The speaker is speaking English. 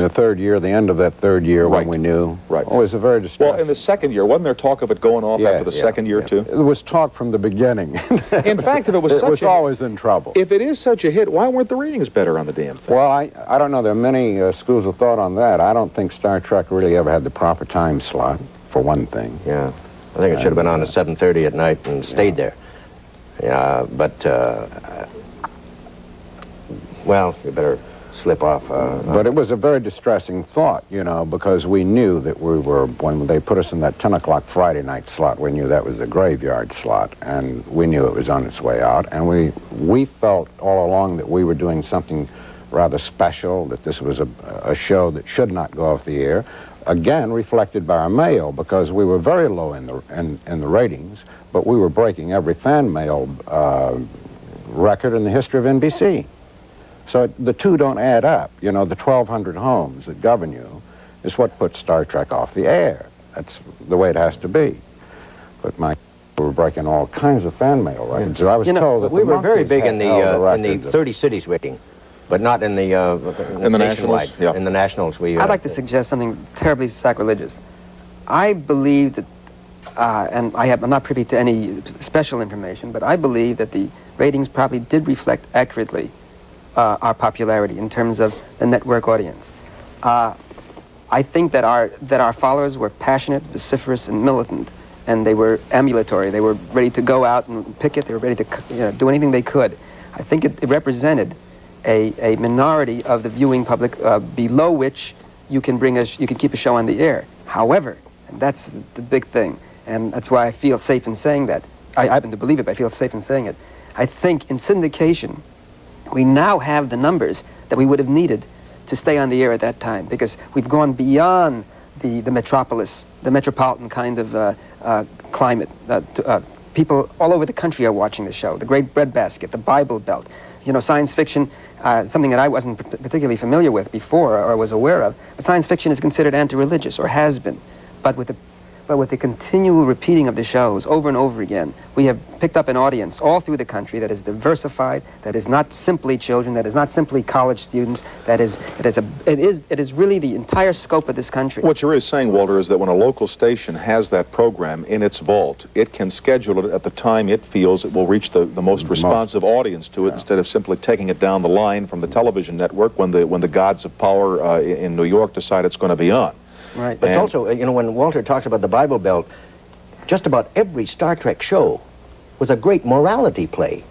the third year, the end of that third year when we knew. Right. Oh, it was a very distressing. Well, in the second year, wasn't there talk of it going off after the second year, too? There was talk from the beginning. In fact, if it was it was always in trouble. If it is such a hit, why weren't the ratings better on the damn thing? Well, I don't know. There are many schools of thought on that. I don't think Star Trek really ever had the proper time slot, for one thing. Yeah. I think it should have been on at 7:30 at night and stayed there. Yeah, but, well, you better slip off. But it was a very distressing thought, you know, because we knew that we were, when they put us in that 10 o'clock Friday night slot, we knew that was the graveyard slot, and we knew it was on its way out, and we felt all along that we were doing something rather special, that this was a show that should not go off the air. Again, reflected by our mail, because we were very low in the ratings, but we were breaking every fan mail record in the history of NBC. So the two don't add up. You know, the 1,200 homes that govern you is what puts Star Trek off the air. That's the way it has to be. But we were breaking all kinds of fan mail records. Yes. I was told that we were very big in the 30 cities rating, but not in the nationwide. Yeah. In the nationals, I'd like to suggest something terribly sacrilegious. I believe that, and I'm not privy to any special information, but I believe that the ratings probably did reflect accurately our popularity in terms of the network audience. I think that our followers were passionate, vociferous, and militant, and they were ambulatory. They were ready to go out and picket. They were ready to do anything they could. I think it represented a minority of the viewing public below which you can keep a show on the air. However, and that's the big thing, and that's why I feel safe in saying that. I happen to believe it, but I feel safe in saying it. I think in syndication, we now have the numbers that we would have needed to stay on the air at that time, because we've gone beyond the metropolitan kind of climate. People all over the country are watching the show. The Great Breadbasket, the Bible Belt. You know, science fiction, something that I wasn't particularly familiar with before or was aware of, but science fiction is considered anti-religious, or has been. But with the continual repeating of the shows over and over again, we have picked up an audience all through the country that is diversified, that is not simply children, that is not simply college students, it is really the entire scope of this country. What you're really saying, Walter, is that when a local station has that program in its vault, it can schedule it at the time it feels it will reach the most responsive audience to it, instead of simply taking it down the line from the television network when the gods of power in New York decide it's going to be on. Right. But also, you know, when Walter talks about the Bible Belt, just about every Star Trek show was a great morality play.